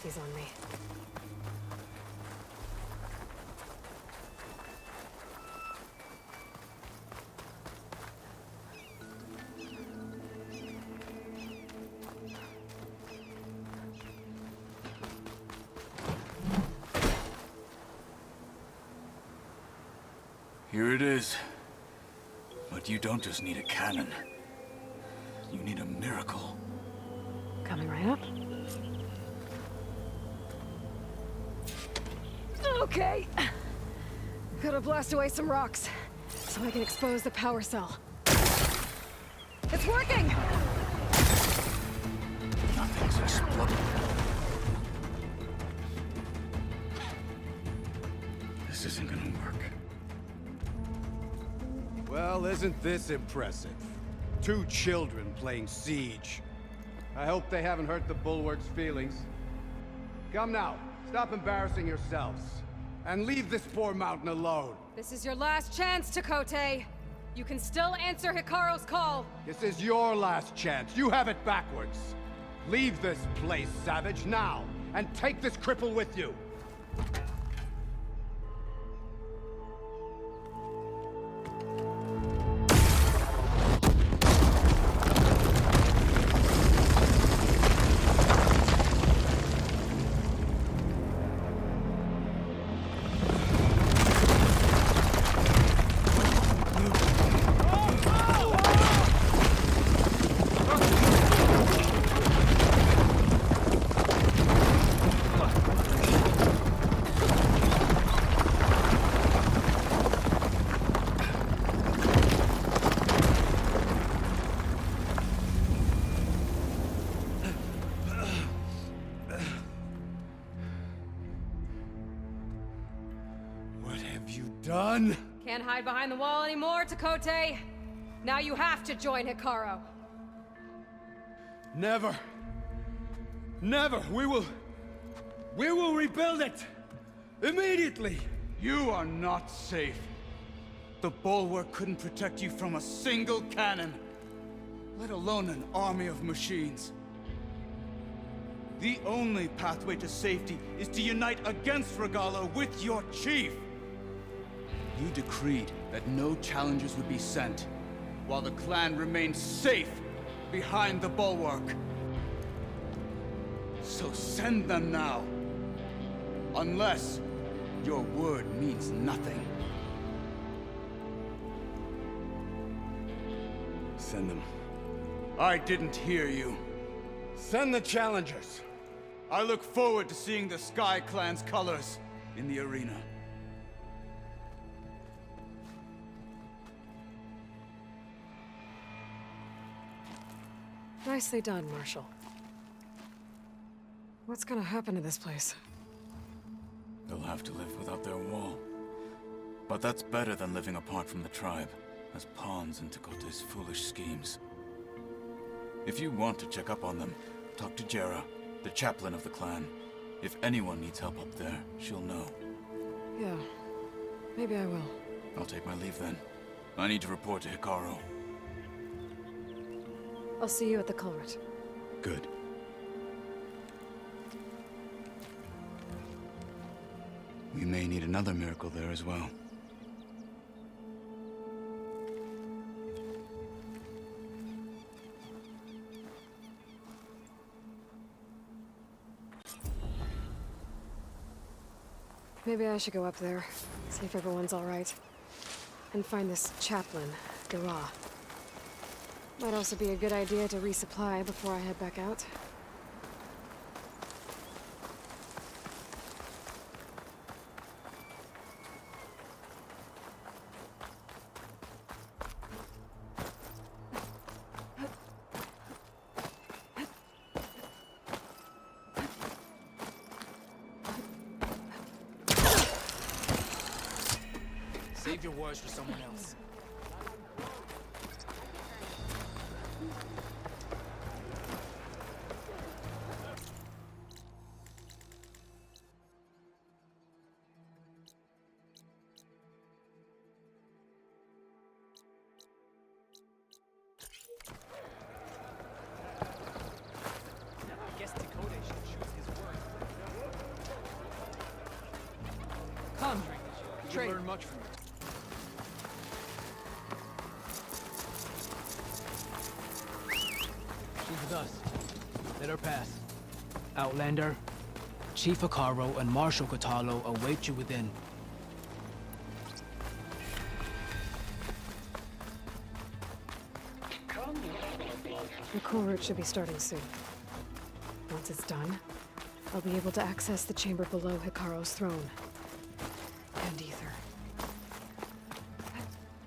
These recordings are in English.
these on me. Here it is. But you don't just need a cannon. You need a miracle. Coming right up. Okay. Gotta blast away some rocks, so I can expose the power cell. It's working! Nothing's exploding. This isn't gonna work. Well, isn't this impressive? 2 children playing siege. I hope they haven't hurt the bulwark's feelings. Come now, stop embarrassing yourselves. And leave this poor mountain alone. This is your last chance, Takote. You can still answer Hikaru's call. This is your last chance. You have it backwards. Leave this place, Savage, now. And take this cripple with you. Done? Can't hide behind the wall anymore, Takote. Now you have to join Hikaru. Never. Never. We will rebuild it. Immediately. You are not safe. The bulwark couldn't protect you from a single cannon, let alone an army of machines. The only pathway to safety is to unite against Regalo with your chief. You decreed that no challengers would be sent, while the clan remained safe behind the bulwark. So send them now. Unless your word means nothing. Send them. I didn't hear you. Send the challengers. I look forward to seeing the Sky Clan's colors in the arena. Nicely done, Marshal. What's gonna happen to this place? They'll have to live without their wall. But that's better than living apart from the tribe, as pawns in Takote's foolish schemes. If you want to check up on them, talk to Jera, the chaplain of the clan. If anyone needs help up there, she'll know. Yeah, maybe I will. I'll take my leave then. I need to report to Hikaru. I'll see you at the culvert. Good. We may need another miracle there as well. Maybe I should go up there, see if everyone's all right. And find this chaplain, Dara. Might also be a good idea to resupply before I head back out. Save your words for someone else. I guess Dakota should choose his words. much from you. She's with us. Let her pass. Outlander, Chief CrossKirro and Marshal Catalo await you within. The cool route should be starting soon. Once it's done, I'll be able to access the chamber below Hikaru's throne. And Ether.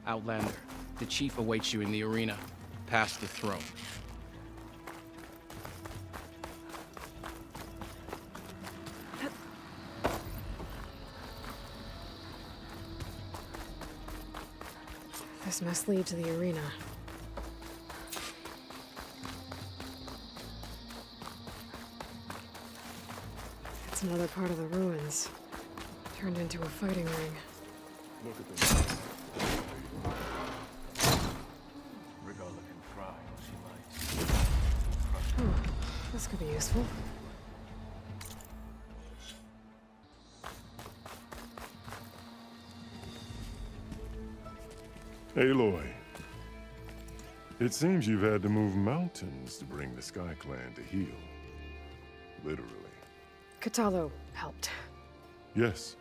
Outlander, the Chief awaits you in the arena, past the throne. This must lead to the arena. It's another part of the ruins, turned into a fighting ring. Look at them. Regala can cry if she likes. This could be useful. Aloy, it seems you've had to move mountains to bring the Sky Clan to heel. Literally. Catalo helped. Yes.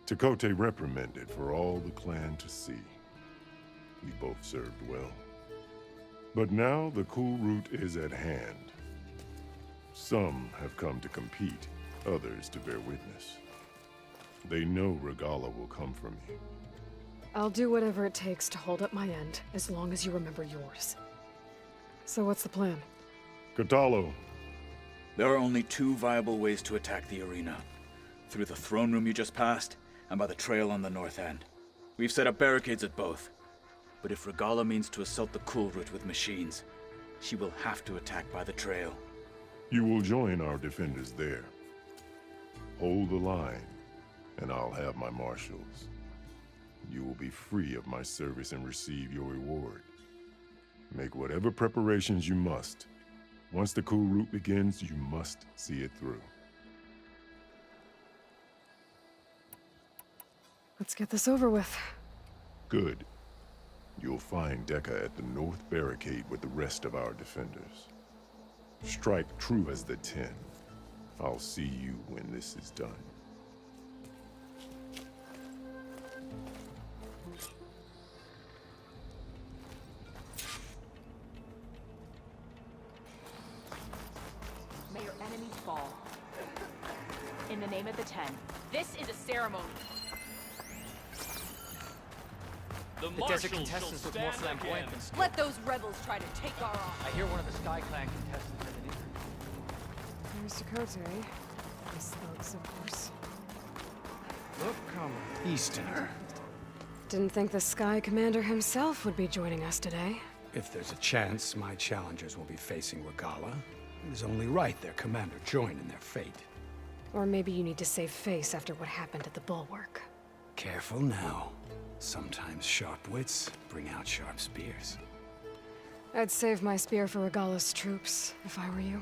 Tekote reprimanded for all the clan to see. We both served well. But now the cool route is at hand. Some have come to compete, others to bear witness. They know Regala will come for me. I'll do whatever it takes to hold up my end, as long as you remember yours. So what's the plan? Catalo. There are only two viable ways to attack the arena. Through the throne room you just passed, and by the trail on the north end. We've set up barricades at both. But if Regala means to assault the cool route with machines, she will have to attack by the trail. You will join our defenders there. Hold the line, and I'll have my marshals. You will be free of my service and receive your reward. Make whatever preparations you must. Once the cool route begins, you must see it through. Let's get this over with. Good. You'll find Dekka at the north barricade with the rest of our defenders. Strike true as the 10. I'll see you when this is done. May your enemies fall. In the name of the 10. This is a ceremony. The desert contestants look more flamboyant than steel. Let those rebels try to take our arm. I hear one of the Sky Clan contestants has an injury. There's Tekote. His thugs, of course. Look, come Easterner. Didn't think the Sky Commander himself would be joining us today. If there's a chance my challengers will be facing Regala, it is only right their commander join in their fate. Or maybe you need to save face after what happened at the Bulwark. Careful now. Sometimes sharp wits bring out sharp spears. I'd save my spear for Regala's troops, if I were you.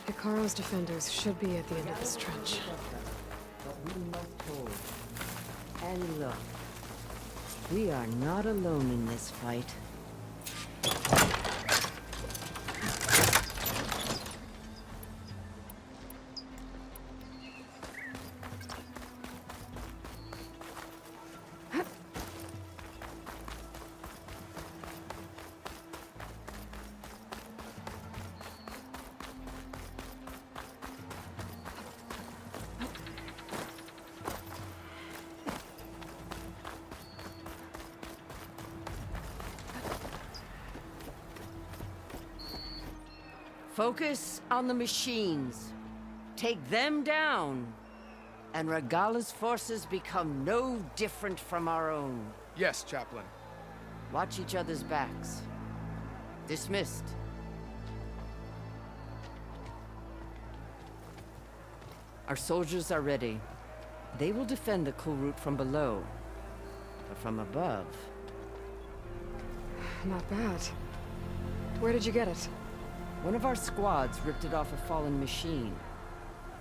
Hikaru's defenders should be at the end of this trench. But we must hold. And look, we are not alone in this fight. Focus on the machines. Take them down, and Regala's forces become no different from our own. Yes, Chaplain. Watch each other's backs. Dismissed. Our soldiers are ready. They will defend the cool route from below. But from above... Not bad. Where did you get it? One of our squads ripped it off a fallen machine.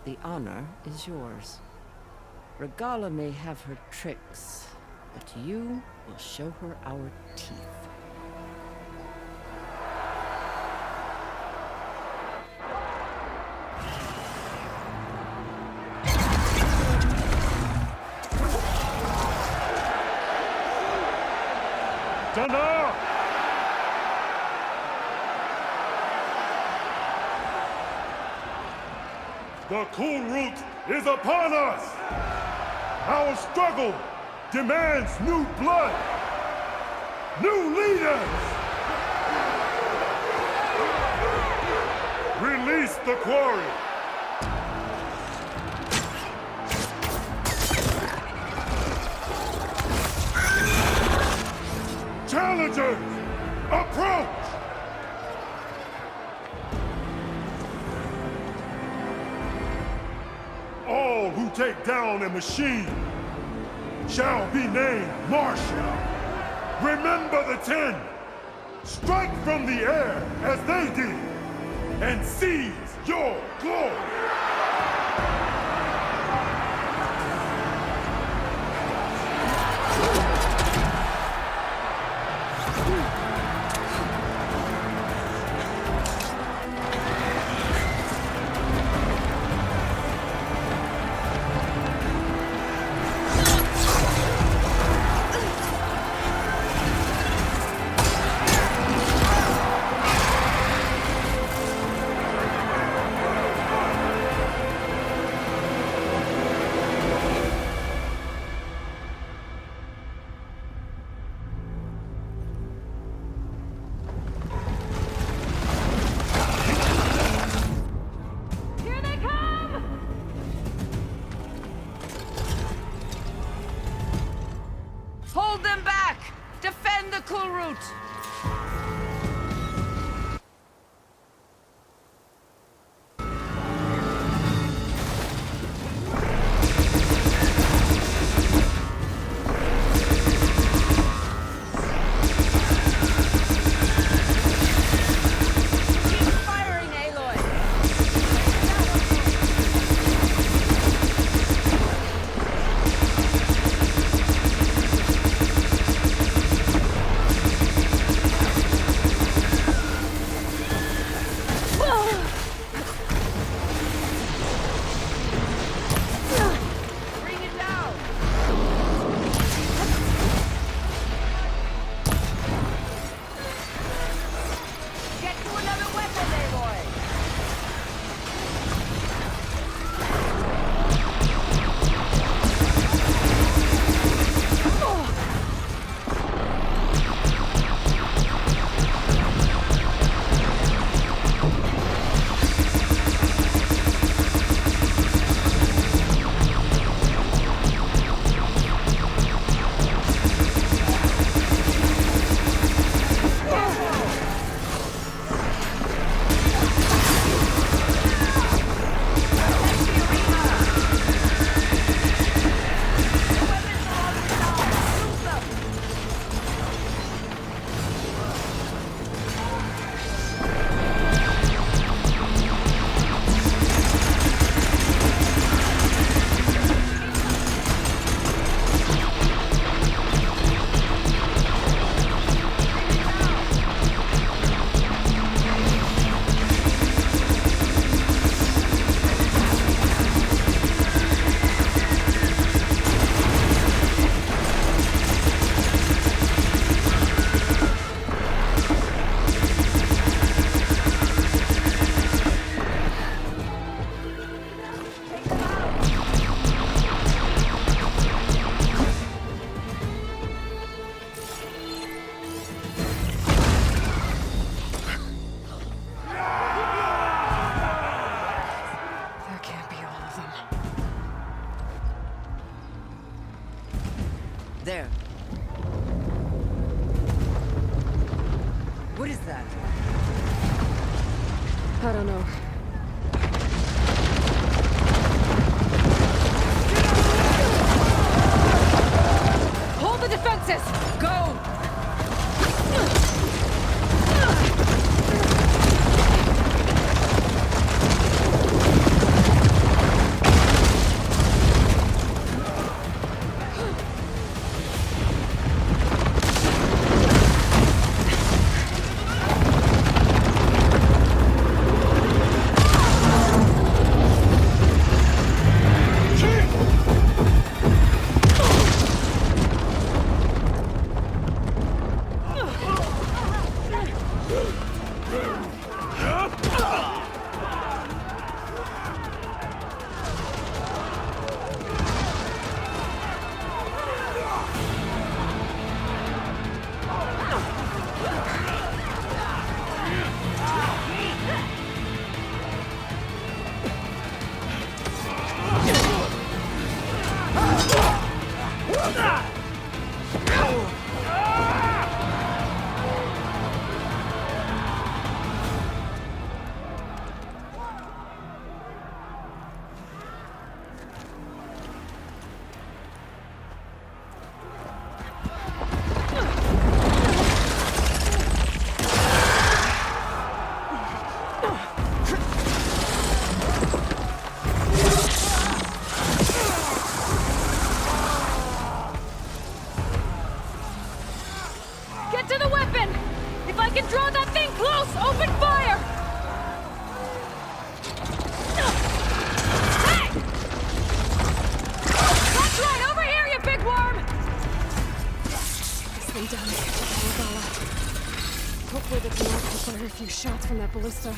The honor is yours. Regala may have her tricks, but you will show her our teeth. Dana! The cool route is upon us! Our struggle demands new blood! New leaders! Release the quarry! Challengers, approach! All who take down a machine shall be named Marshal. Remember the 10. Strike from the air as they did, and seize your glory! Hold them back! Defend the cool route! Keep firing, Aloy! Bring it down! Get to another weapon, Aloy! There can't be all of them. There. What is that? I don't know. defenses! Go! Get to the weapon! If I can draw that thing close, open fire! Hey! That's right, over here, you big worm! This thing down here to Valhalla. Hopefully the Dwarf will fire a few shots from that ballista.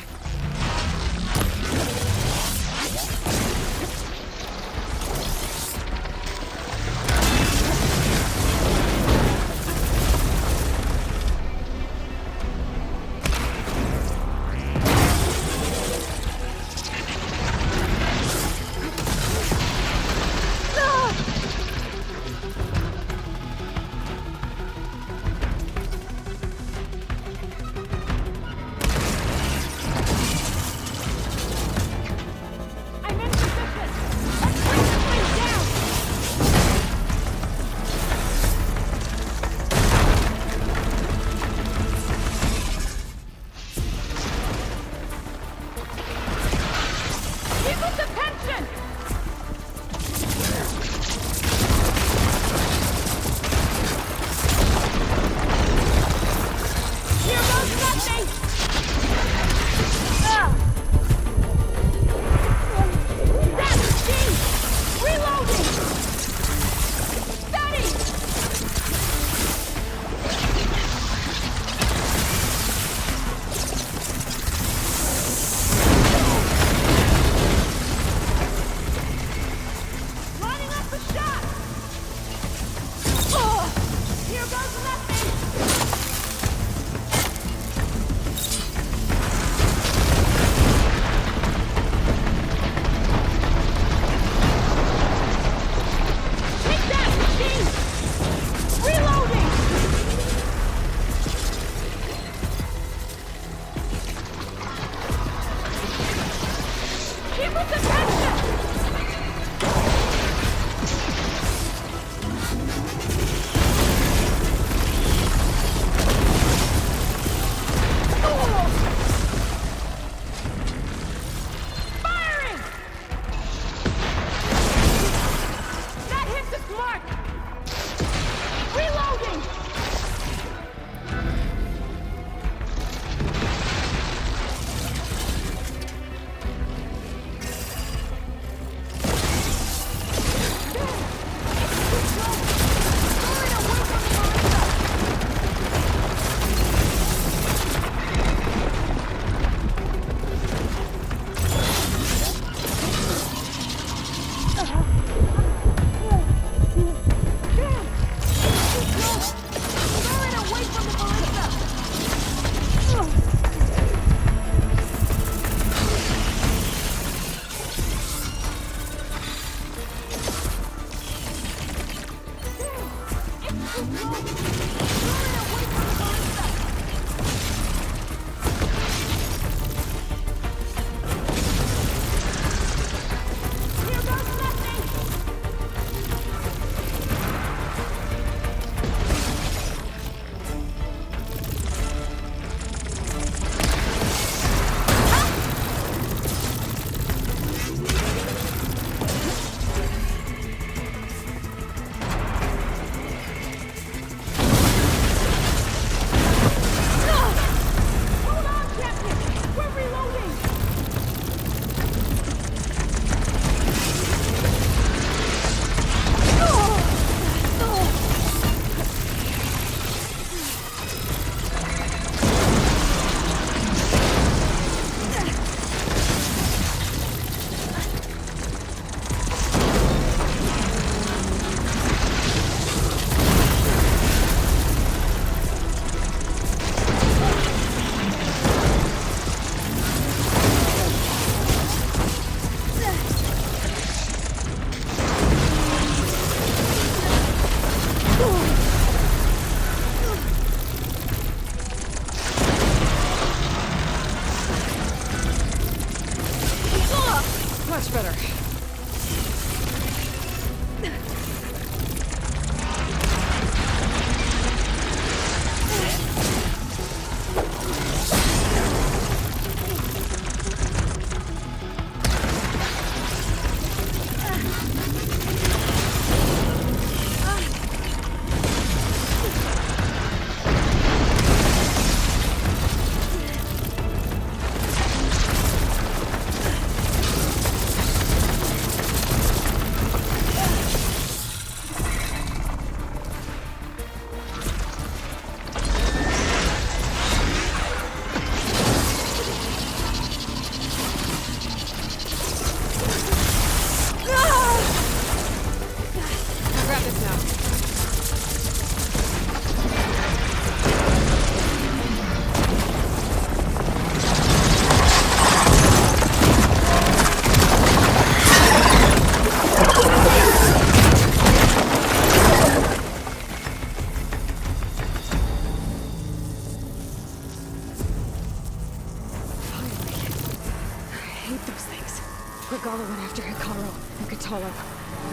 Regala went after Hikaru and Katalo.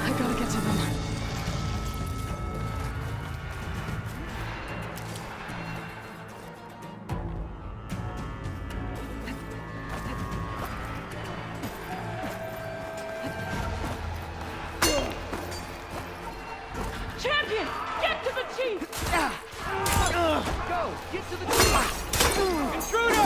I gotta get to them. Champion! Get to the chief! Go! Get to the chief! Intruder!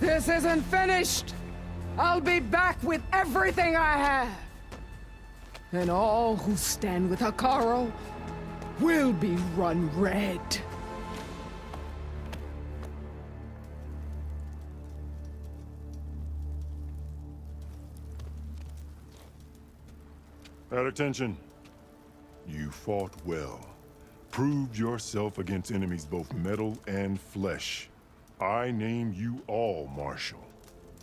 This isn't finished! I'll be back with everything I have! And all who stand with Hikaru will be run red. At attention. You fought well. Proved yourself against enemies both metal and flesh. I name you all Marshal.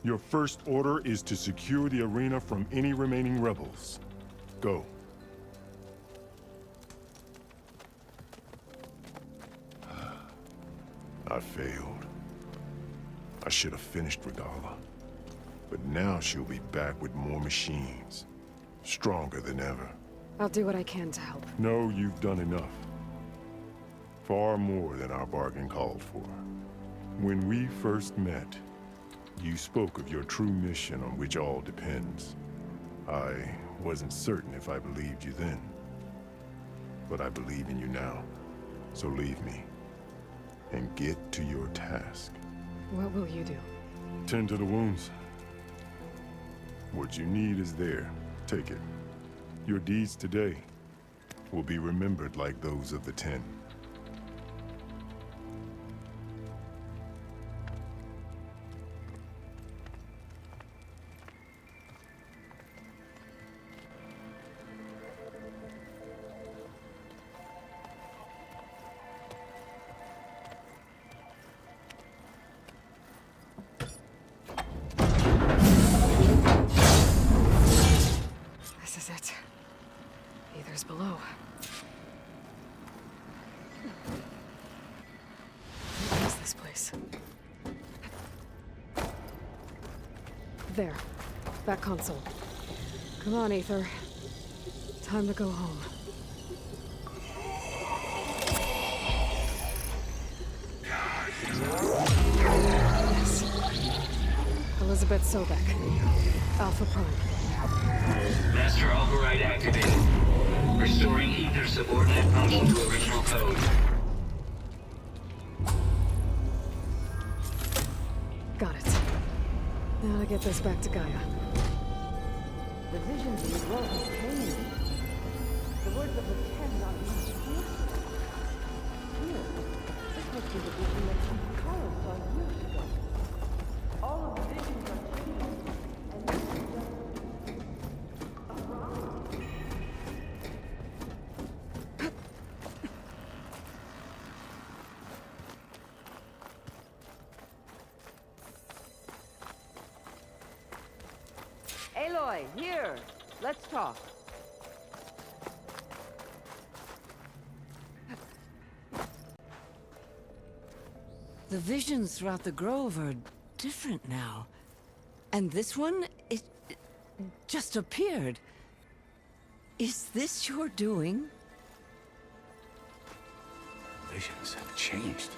Your first order is to secure the arena from any remaining rebels. Go. I failed. I should have finished Regala. But now she'll be back with more machines. Stronger than ever. I'll do what I can to help. No, you've done enough. Far more than our bargain called for. When we first met, you spoke of your true mission on which all depends. I wasn't certain if I believed you then. But I believe in you now. So leave me. And get to your task. What will you do? Tend to the wounds. What you need is there. Take it. Your deeds today will be remembered like those of the 10. This is it. Ether's below. What is this place? There. That console. Come on, Ether. Time to go home. Yes. Elizabeth Sobek. Alpha Prime. Master override activated. Restoring ether subordinate function to original code. Got it. Now to get this back to Gaia. The visions you wrote have changed. The words of the 10 not used here. Here. This must be the vision that Hikaru saw years ago. All of the visions are changing. And this is just a rock. Aloy, here. Let's talk. The visions throughout the grove are different now. And this one, it just appeared. Is this your doing? Visions have changed.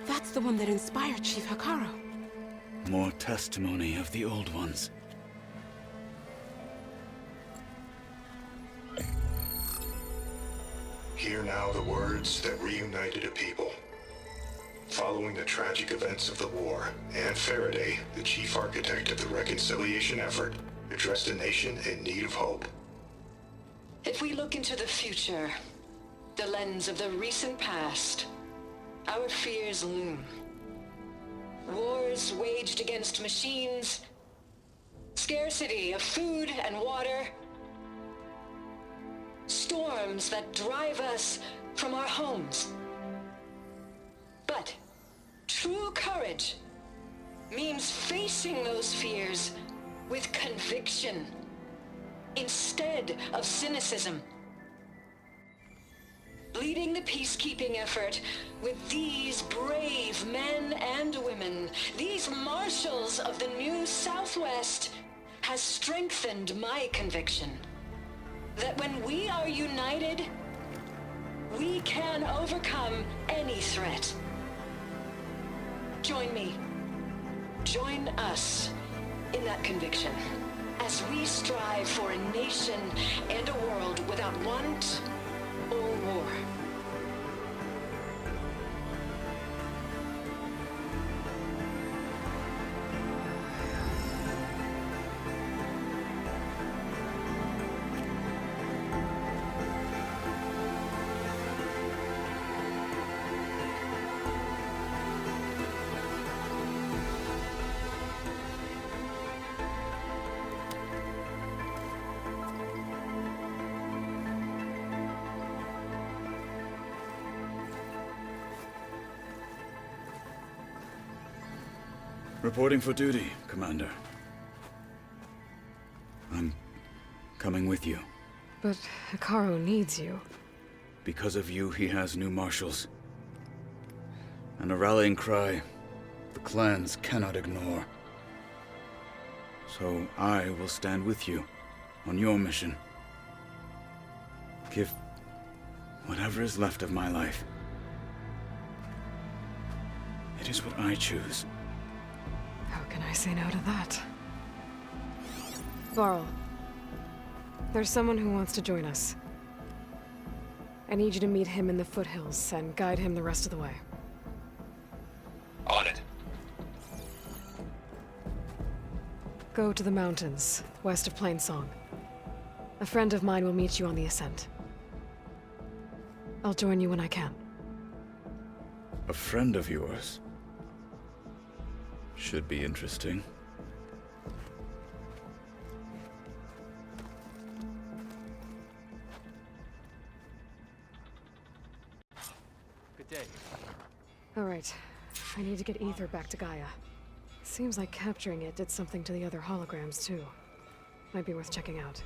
That's the one that inspired Chief Hikaru. More testimony of the old ones. Hear now the words that reunited a people. Following the tragic events of the war, Anne Faraday, the chief architect of the reconciliation effort, addressed a nation in need of hope. If we look into the future, the lens of the recent past, our fears loom. Wars waged against machines, scarcity of food and water, storms that drive us from our homes. But true courage means facing those fears with conviction instead of cynicism. Leading the peacekeeping effort with these brave men and women, these marshals of the new Southwest, has strengthened my conviction that when we are united, we can overcome any threat. Join me. Join us in that conviction as we strive for a nation and a world without want or war. Reporting for duty, Commander. I'm coming with you. But Hikaru needs you. Because of you, he has new marshals. And a rallying cry the clans cannot ignore. So I will stand with you on your mission. Give whatever is left of my life. It is what I choose. How can I say no to that? Varl, there's someone who wants to join us. I need you to meet him in the foothills and guide him the rest of the way. On it. Go to the mountains, west of Plainsong. A friend of mine will meet you on the ascent. I'll join you when I can. A friend of yours? Should be interesting. Good day. All right. I need to get Ether back to Gaia. Seems like capturing it did something to the other holograms, too. Might be worth checking out.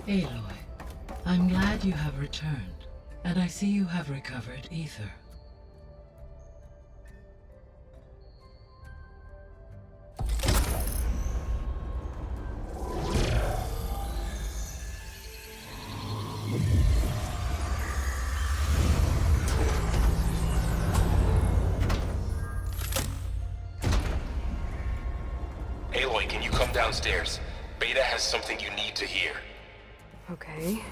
Aloy, I'm glad you have returned, and I see you have recovered Ether. Aloy, can you come downstairs? Beta has something you need to hear. Okay.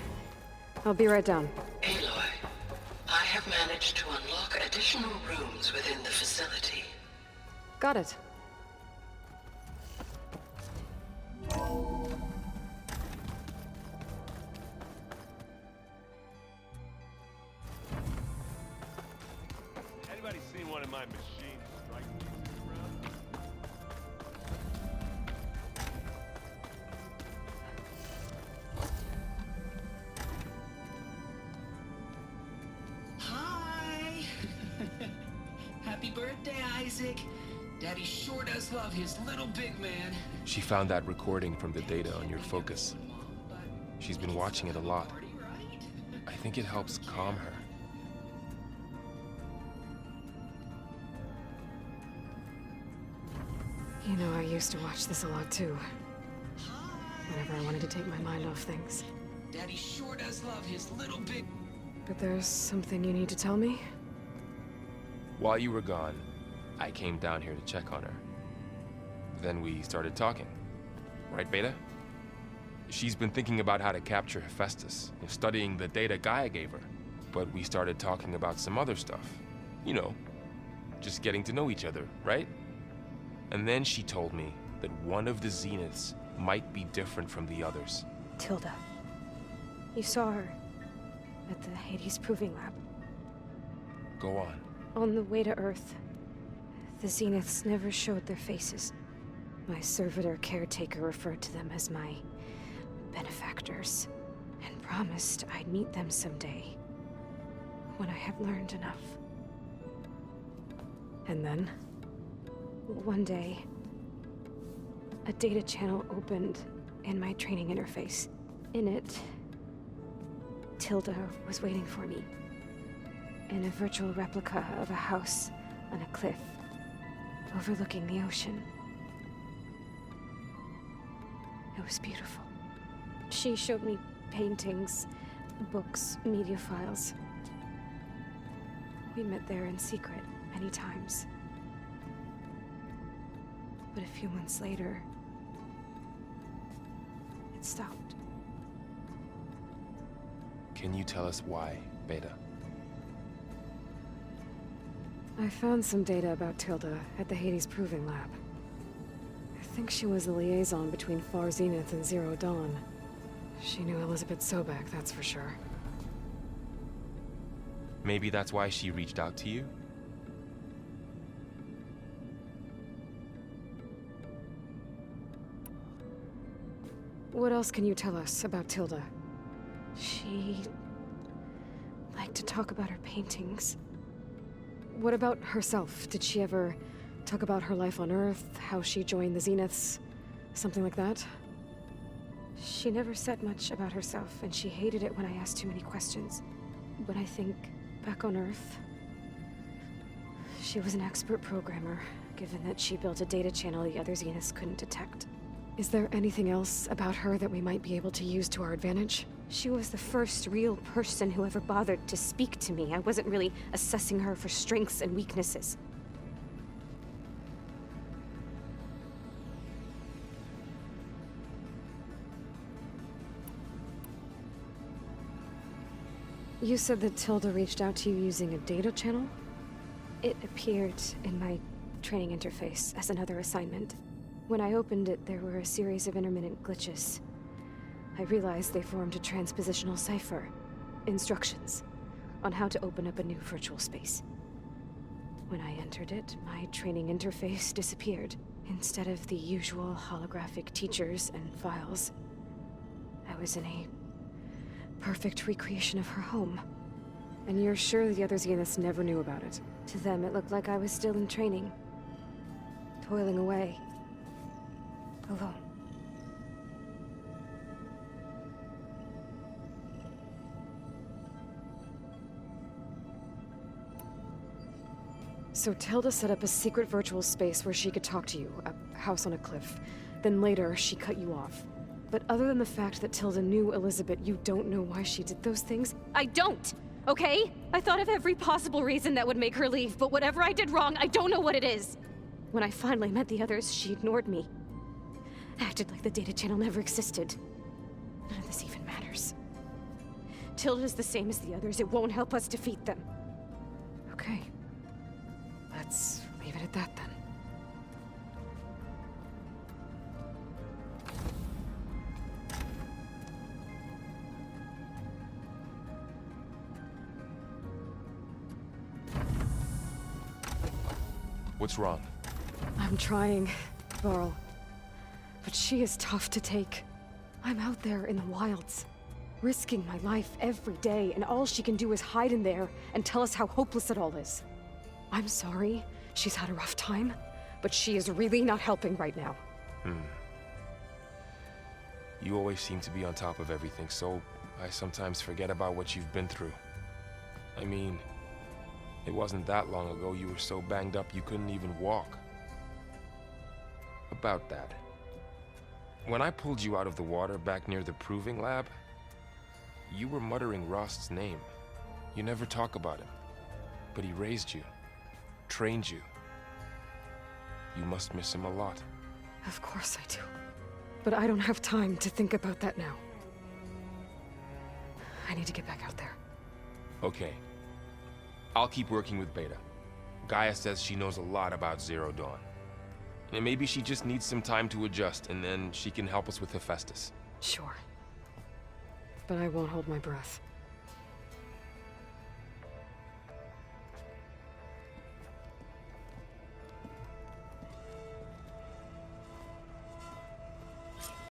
I'll be right down. Aloy, I have managed to unlock additional rooms within the facility. Got it. Anybody seen one of my machines strike around? Hi! Happy birthday, Isaac. Daddy sure does love his little big man. She found that recording from the data on your focus. She's been watching it a lot. I think it helps calm her. You know, I used to watch this a lot too. Whenever I wanted to take my mind off things. Daddy sure does love his little big... But there's something you need to tell me? While you were gone, I came down here to check on her. Then we started talking. Right, Beta? She's been thinking about how to capture Hephaestus, studying the data Gaia gave her. But we started talking about some other stuff. You know, just getting to know each other, right? And then she told me that one of the Zeniths might be different from the others. Tilda. You saw her at the Hades Proving Lab. Go on. On the way to Earth, the Zeniths never showed their faces. My servitor caretaker referred to them as my benefactors, and promised I'd meet them someday, when I had learned enough. And then, one day, a data channel opened in my training interface. In it, Tilda was waiting for me, in a virtual replica of a house on a cliff, overlooking the ocean. It was beautiful. She showed me paintings, books, media files. We met there in secret many times. But a few months later, it stopped. Can you tell us why, Beta? I found some data about Tilda at the Hades Proving Lab. I think she was the liaison between Far Zenith and Zero Dawn. She knew Elizabeth Sobek, that's for sure. Maybe that's why she reached out to you? What else can you tell us about Tilda? She liked to talk about her paintings. What about herself? Did she ever talk about her life on Earth, how she joined the Zeniths, something like that? She never said much about herself, and she hated it when I asked too many questions. But I think, back on Earth, she was an expert programmer, given that she built a data channel the other Zeniths couldn't detect. Is there anything else about her that we might be able to use to our advantage? She was the first real person who ever bothered to speak to me. I wasn't really assessing her for strengths and weaknesses. You said that Tilda reached out to you using a data channel? It appeared in my training interface as another assignment. When I opened it, there were a series of intermittent glitches. I realized they formed a transpositional cipher. Instructions on how to open up a new virtual space. When I entered it, my training interface disappeared. Instead of the usual holographic teachers and files, I was in a perfect recreation of her home. And you're sure the other Zeniths never knew about it? To them, it looked like I was still in training. Toiling away. Alone. So Tilda set up a secret virtual space where she could talk to you, a house on a cliff. Then later, she cut you off. But other than the fact that Tilda knew Elizabeth, you don't know why she did those things? I don't! Okay? I thought of every possible reason that would make her leave, but whatever I did wrong, I don't know what it is. When I finally met the others, she ignored me. Acted like the data channel never existed. None of this even matters. Tilda's the same as the others. It won't help us defeat them. Okay. Let's leave it at that then. What's wrong? I'm trying, Varl. But she is tough to take. I'm out there in the wilds, risking my life every day, and all she can do is hide in there and tell us how hopeless it all is. I'm sorry, she's had a rough time, but she is really not helping right now. You always seem to be on top of everything, so I sometimes forget about what you've been through. I mean, it wasn't that long ago you were so banged up you couldn't even walk. About that. When I pulled you out of the water back near the proving lab, you were muttering Rost's name. You never talk about him. But he raised you, trained you. You must miss him a lot. Of course I do. But I don't have time to think about that now. I need to get back out there. Okay. I'll keep working with Beta. Gaia says she knows a lot about Zero Dawn. And maybe she just needs some time to adjust, and then she can help us with Hephaestus. Sure. But I won't hold my breath.